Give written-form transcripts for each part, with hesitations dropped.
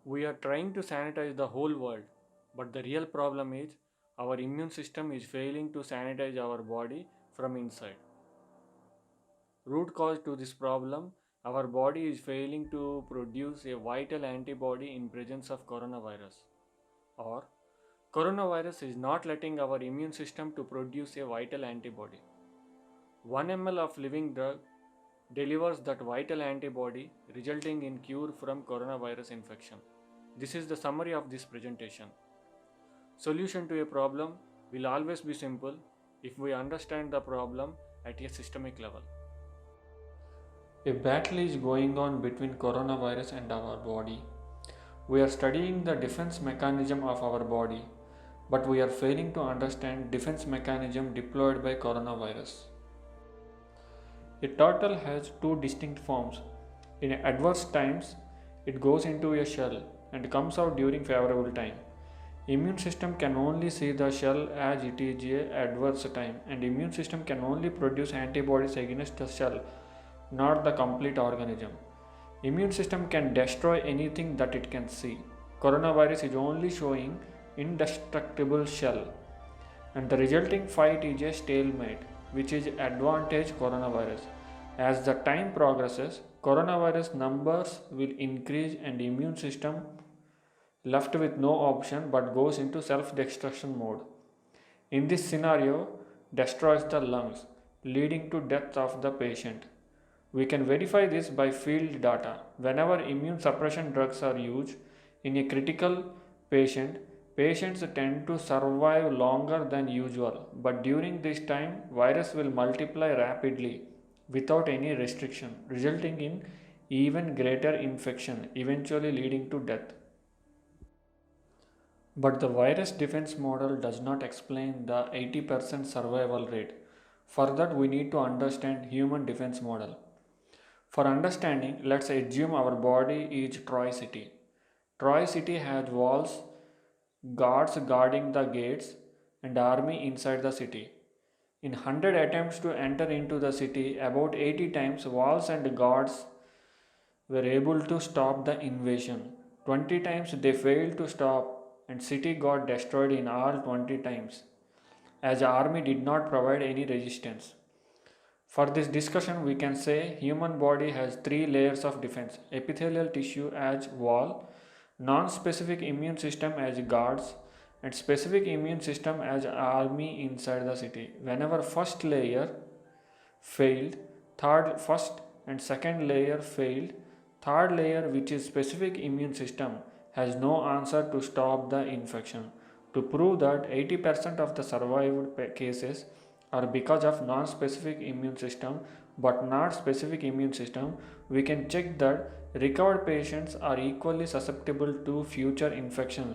We are trying to sanitize the whole world, but the real problem is our immune system is failing to sanitize our body from inside. Root cause to this problem, our body is failing to produce a vital antibody in presence of coronavirus. Or coronavirus is not letting our immune system to produce a vital antibody. 1 ml of living drug delivers that vital antibody resulting in cure from coronavirus infection. This is the summary of this presentation. Solution to a problem will always be simple if we understand the problem at a systemic level. A battle is going on between coronavirus and our body. We are studying the defense mechanism of our body, but we are failing to understand defense mechanism deployed by coronavirus. A turtle has two distinct forms. In adverse times, it goes into a shell and comes out during favorable time. Immune system can only see the shell as it is a adverse time, and immune system can only produce antibodies against the shell, not the complete organism. Immune system can destroy anything that it can see. Coronavirus is only showing indestructible shell, and the resulting fight is a stalemate, which is advantage coronavirus. As the time progresses, coronavirus numbers will increase and immune system left with no option but goes into self-destruction mode. In this scenario, destroys the lungs, leading to death of the patient. We can verify this by field data. Whenever immune suppression drugs are used in a critical patient, patients tend to survive longer than usual, but during this time, virus will multiply rapidly without any restriction, resulting in even greater infection, eventually leading to death. But the virus defense model does not explain the 80% survival rate. For that, we need to understand human defense model. For understanding, let's assume our body is Troy City. Troy City has walls, guards guarding the gates, and army inside the city. In 100 attempts to enter into the city, about 80 times walls and guards were able to stop the invasion. 20 times they failed to stop and city got destroyed in all 20 times as the army did not provide any resistance. For this discussion we can say human body has three layers of defense: epithelial tissue as wall, non-specific immune system as guards, and specific immune system as army inside the city. Whenever first layer failed, third first and second layer failed, third layer, which is specific immune system, has no answer to stop the infection. To prove that 80% of the survived cases are because of non-specific immune system but not specific immune system, we can check that recovered patients are equally susceptible to future infection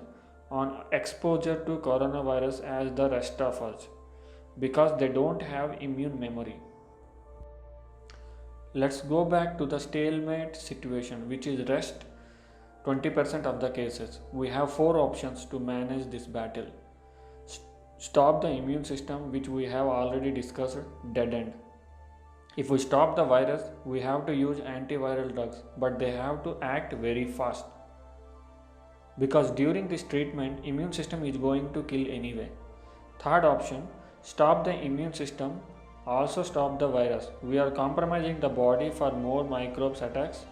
on exposure to coronavirus as the rest of us because they don't have immune memory. Let's go back to the stalemate situation, which is rest 20% of the cases. We have four options to manage this battle. Stop the immune system, which we have already discussed, dead end. If we stop the virus, we have to use antiviral drugs, but they have to act very fast because during this treatment, immune system is going to kill anyway. Third option, stop the immune system, also stop the virus. We are compromising the body for more microbes attacks,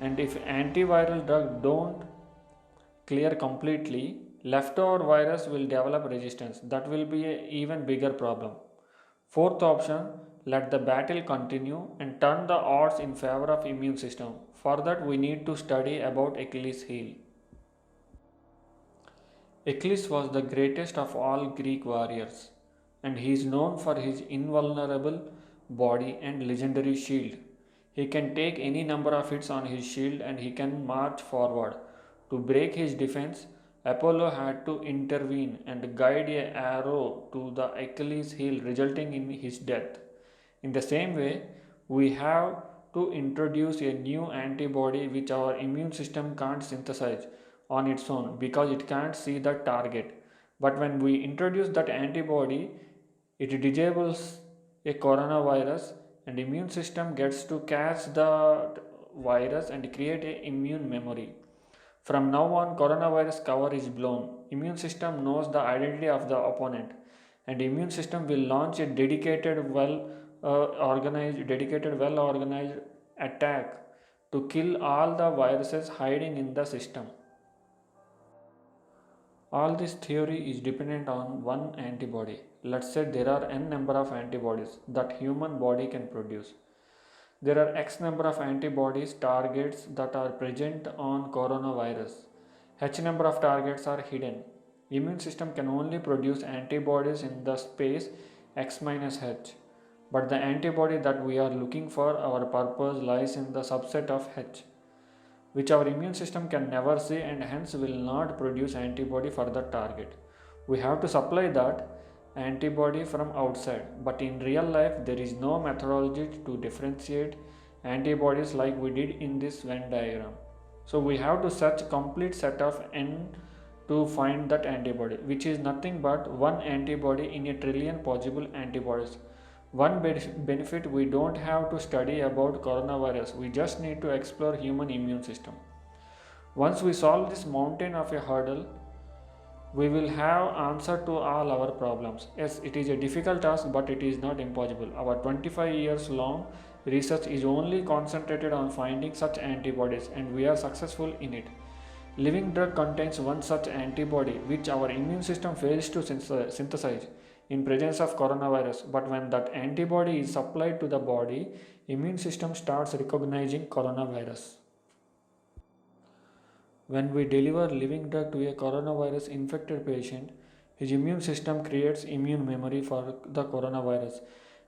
and if antiviral drug don't clear completely, leftover virus will develop resistance. That will be an even bigger problem. Fourth option, let the battle continue and turn the odds in favor of immune system. For that we need to study about Achilles heel. Achilles was the greatest of all Greek warriors, and he is known for his invulnerable body and legendary shield. He can take any number of hits on his shield and he can march forward. To break his defense, Apollo had to intervene and guide an arrow to the Achilles heel, resulting in his death. In the same way, we have to introduce a new antibody which our immune system can't synthesize on its own because it can't see the target. But when we introduce that antibody, it disables a coronavirus and immune system gets to catch the virus and create a immune memory. From now on, coronavirus cover is blown. Immune system knows the identity of the opponent, and immune system will launch a well organized attack to kill all the viruses hiding in the system. All this theory is dependent on one antibody. Let's say there are n number of antibodies that human body can produce. There are X number of antibodies targets that are present on coronavirus. H number of targets are hidden. Immune system can only produce antibodies in the space X minus H. But the antibody that we are looking for, our purpose lies in the subset of H, which our immune system can never see and hence will not produce antibody for the target. We have to supply that antibody from outside, but in real life there is no methodology to differentiate antibodies like we did in this Venn diagram. So we have to search complete set of n to find that antibody, which is nothing but one antibody in a trillion possible antibodies. One benefit, we don't have to study about coronavirus, we just need to explore human immune system. Once we solve this mountain of a hurdle, we will have answer to all our problems. Yes, it is a difficult task, but it is not impossible. Our 25 years long research is only concentrated on finding such antibodies, and we are successful in it. Living drug contains one such antibody which our immune system fails to synthesize in presence of coronavirus, but when that antibody is supplied to the body, immune system starts recognizing coronavirus. When we deliver living drug to a coronavirus infected patient, his immune system creates immune memory for the coronavirus,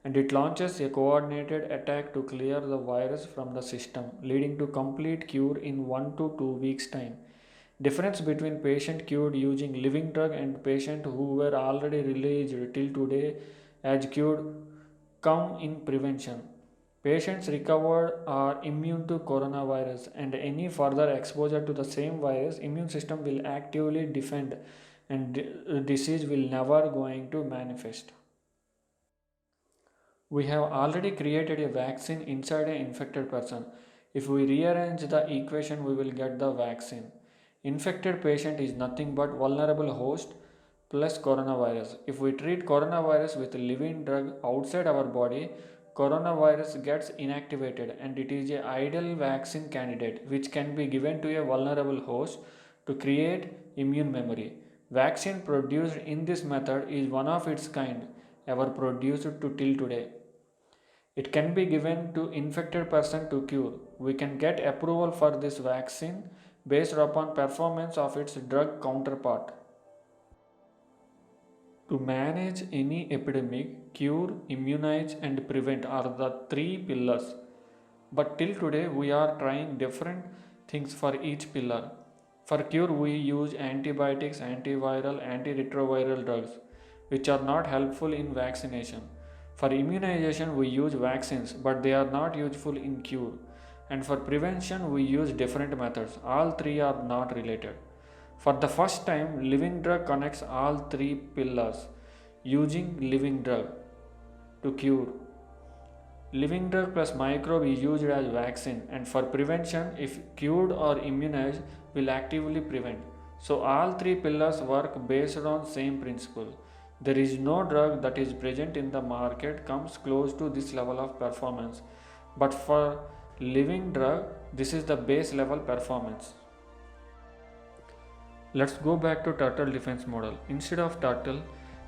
and it launches a coordinated attack to clear the virus from the system, leading to complete cure in 1 to 2 weeks time. Difference between patient cured using living drug and patient who were already released till today as cured come in prevention. Patients recovered are immune to coronavirus, and any further exposure to the same virus, immune system will actively defend, and disease will never going to manifest. We have already created a vaccine inside an infected person. If we rearrange the equation, we will get the vaccine. Infected patient is nothing but vulnerable host plus coronavirus. If we treat coronavirus with living drug outside our body, coronavirus gets inactivated and it is an ideal vaccine candidate which can be given to a vulnerable host to create immune memory. Vaccine produced in this method is one of its kind ever produced to till today. It can be given to infected person to cure. We can get approval for this vaccine based upon performance of its drug counterpart. To manage any epidemic, cure, immunize and prevent are the three pillars. But till today we are trying different things for each pillar. For cure we use antibiotics, antiviral, antiretroviral drugs which are not helpful in vaccination. For immunization we use vaccines but they are not useful in cure. And for prevention we use different methods. All three are not related. For the first time, living drug connects all three pillars using living drug to cure. Living drug plus microbe is used as vaccine, and for prevention, if cured or immunized, will actively prevent. So all three pillars work based on same principle. There is no drug that is present in the market comes close to this level of performance. But for living drug, this is the base level performance. Let's go back to turtle defense model. Instead of turtle,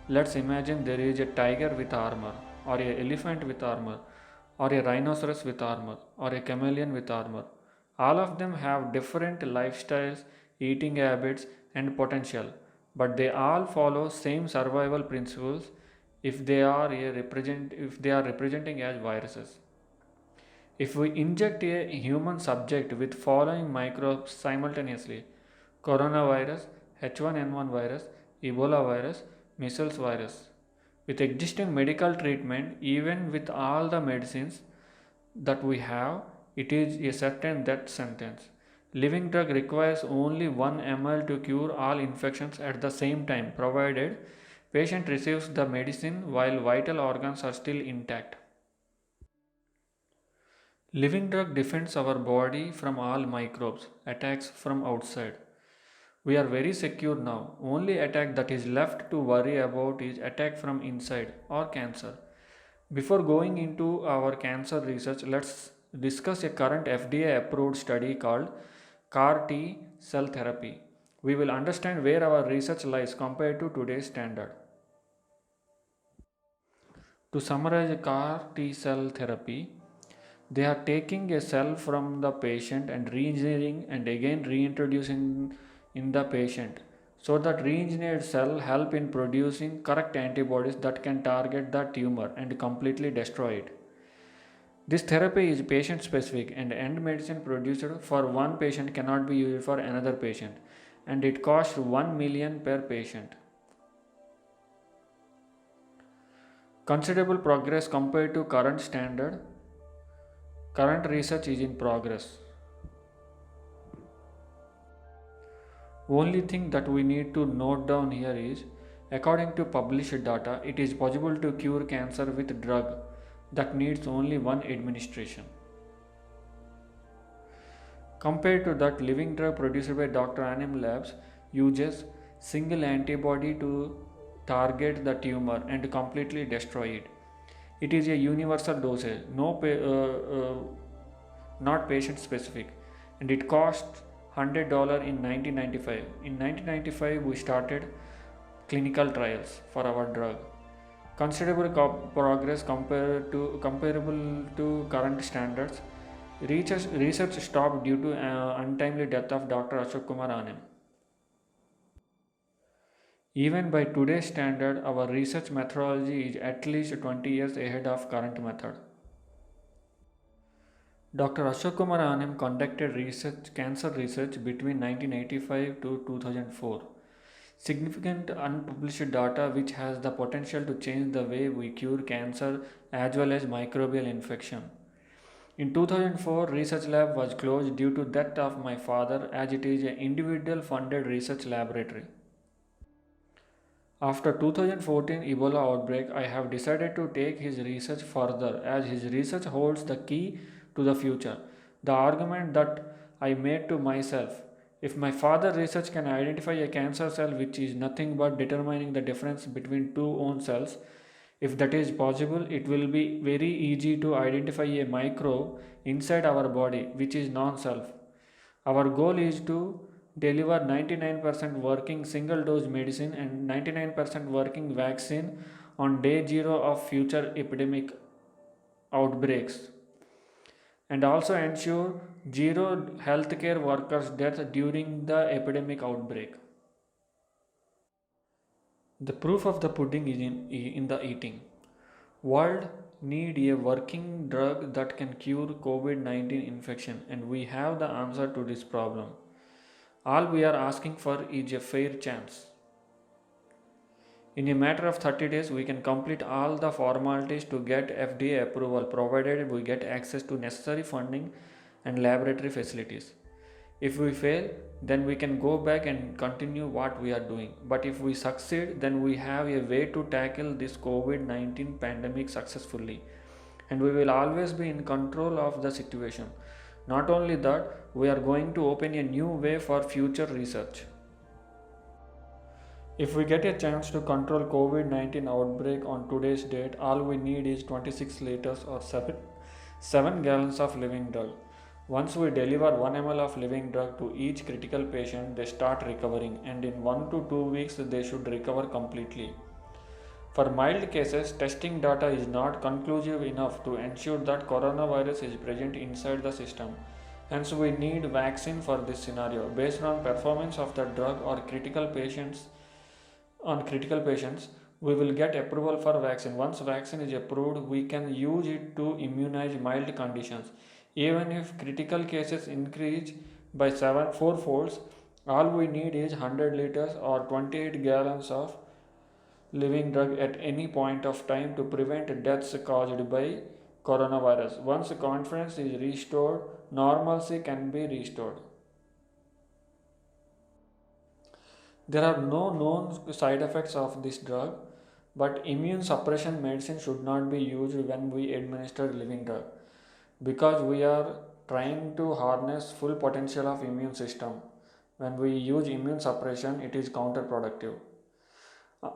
let's imagine there is a tiger with armor, or a elephant with armor, or a rhinoceros with armor, or a chameleon with armor. All of them have different lifestyles, eating habits, and potential, but they all follow same survival principles if they are representing as viruses. If we inject a human subject with following microbes simultaneously, coronavirus, H1N1 virus, Ebola virus, measles virus. With existing medical treatment, even with all the medicines that we have, it is a certain death sentence. Living drug requires only 1 ml to cure all infections at the same time, provided patient receives the medicine while vital organs are still intact. Living drug defends our body from all microbes, attacks from outside. We are very secure now. Only attack that is left to worry about is attack from inside or cancer. Before going into our cancer research, let's discuss a current FDA approved study called CAR T cell therapy. We will understand where our research lies compared to today's standard. To summarize CAR T cell therapy, they are taking a cell from the patient and re-engineering and again reintroducing in the patient so that re-engineered cell help in producing correct antibodies that can target the tumor and completely destroy it. This therapy is patient specific and end medicine produced for one patient cannot be used for another patient and it costs 1 million per patient. Considerable progress compared to current standard. Current research is in progress. Only thing that we need to note down here is, according to published data, it is possible to cure cancer with drug that needs only one administration. Compared to that, living drug produced by Dr. Anim Labs uses single antibody to target the tumor and completely destroy it. It is a universal dosage, not patient specific, and it costs $100 in 1995. In 1995, we started clinical trials for our drug. Considerable progress comparable to current standards. Research stopped due to untimely death of Dr. Ashok Kumar Anand. Even by today's standard, our research methodology is at least 20 years ahead of current method. Dr. Ashok Kumar Anand conducted cancer research between 1985 to 2004. Significant unpublished data which has the potential to change the way we cure cancer as well as microbial infection. In 2004, research lab was closed due to death of my father as it is an individual funded research laboratory. After 2014 Ebola outbreak, I have decided to take his research further as his research holds the key to the future. The argument that I made to myself, if my father research can identify a cancer cell which is nothing but determining the difference between two own cells, if that is possible, it will be very easy to identify a microbe inside our body which is non-self. Our goal is to deliver 99% working single dose medicine and 99% working vaccine on day 0 of future epidemic outbreaks and also ensure zero healthcare workers death during the epidemic outbreak. The proof of the pudding is in the eating. World need a working drug that can cure COVID-19 infection and we have the answer to this problem. All we are asking for is a fair chance. In a matter of 30 days, we can complete all the formalities to get FDA approval provided we get access to necessary funding and laboratory facilities. If we fail, then we can go back and continue what we are doing. But if we succeed, then we have a way to tackle this COVID-19 pandemic successfully. And we will always be in control of the situation. Not only that, we are going to open a new way for future research. If we get a chance to control COVID-19 outbreak on today's date, all we need is 26 liters or 7 gallons of living drug. Once we deliver 1 ml of living drug to each critical patient, they start recovering and in 1 to 2 weeks they should recover completely. For mild cases, testing data is not conclusive enough to ensure that coronavirus is present inside the system. Hence, we need vaccine for this scenario. Based on performance of the drug or critical patients, we will get approval for vaccine. Once vaccine is approved, we can use it to immunize mild conditions. Even if critical cases increase by 4 folds, all we need is 100 liters or 28 gallons of living drug at any point of time to prevent deaths caused by coronavirus. Once confidence is restored, normalcy can be restored. There are no known side effects of this drug, but immune suppression medicine should not be used when we administer living drug because we are trying to harness full potential of immune system. When we use immune suppression, it is counterproductive.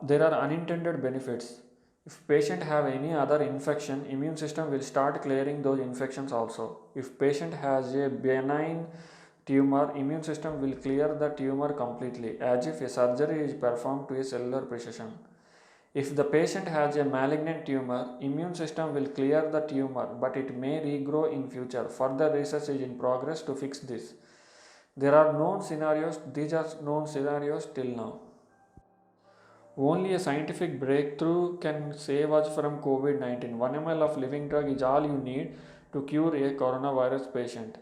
There are unintended benefits. If patient have any other infection, immune system will start clearing those infections also. If patient has a benign tumor, immune system will clear the tumor completely, as if a surgery is performed to a cellular precision. If the patient has a malignant tumor, immune system will clear the tumor, but it may regrow in future. Further research is in progress to fix this. There are known scenarios, these are known scenarios till now. Only a scientific breakthrough can save us from COVID 19. 1 ml of living drug is all you need to cure a coronavirus patient.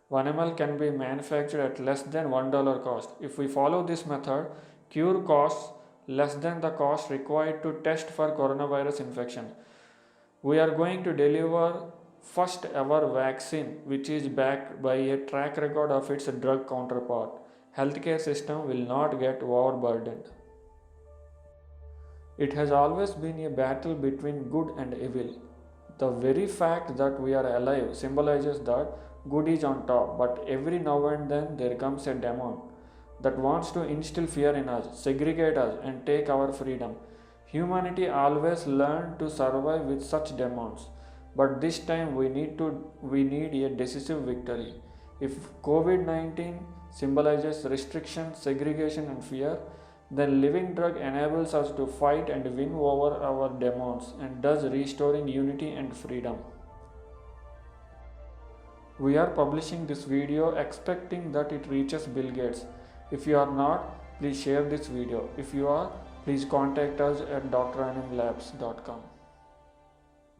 1 ml can be manufactured at less than $1 cost. If we follow this method, cure costs less than the cost required to test for coronavirus infection. We are going to deliver first ever vaccine which is backed by a track record of its drug counterpart. Healthcare system will not get overburdened. It has always been a battle between good and evil. The very fact that we are alive symbolizes that good is on top, but every now and then there comes a demon that wants to instill fear in us, segregate us, and take our freedom. Humanity always learned to survive with such demons, but this time we need a decisive victory. If COVID-19 symbolizes restriction, segregation, and fear, then living drug enables us to fight and win over our demons and thus restoring unity and freedom. We are publishing this video expecting that it reaches Bill Gates. If you are not, please share this video. If you are, please contact us at dranmlabs.com.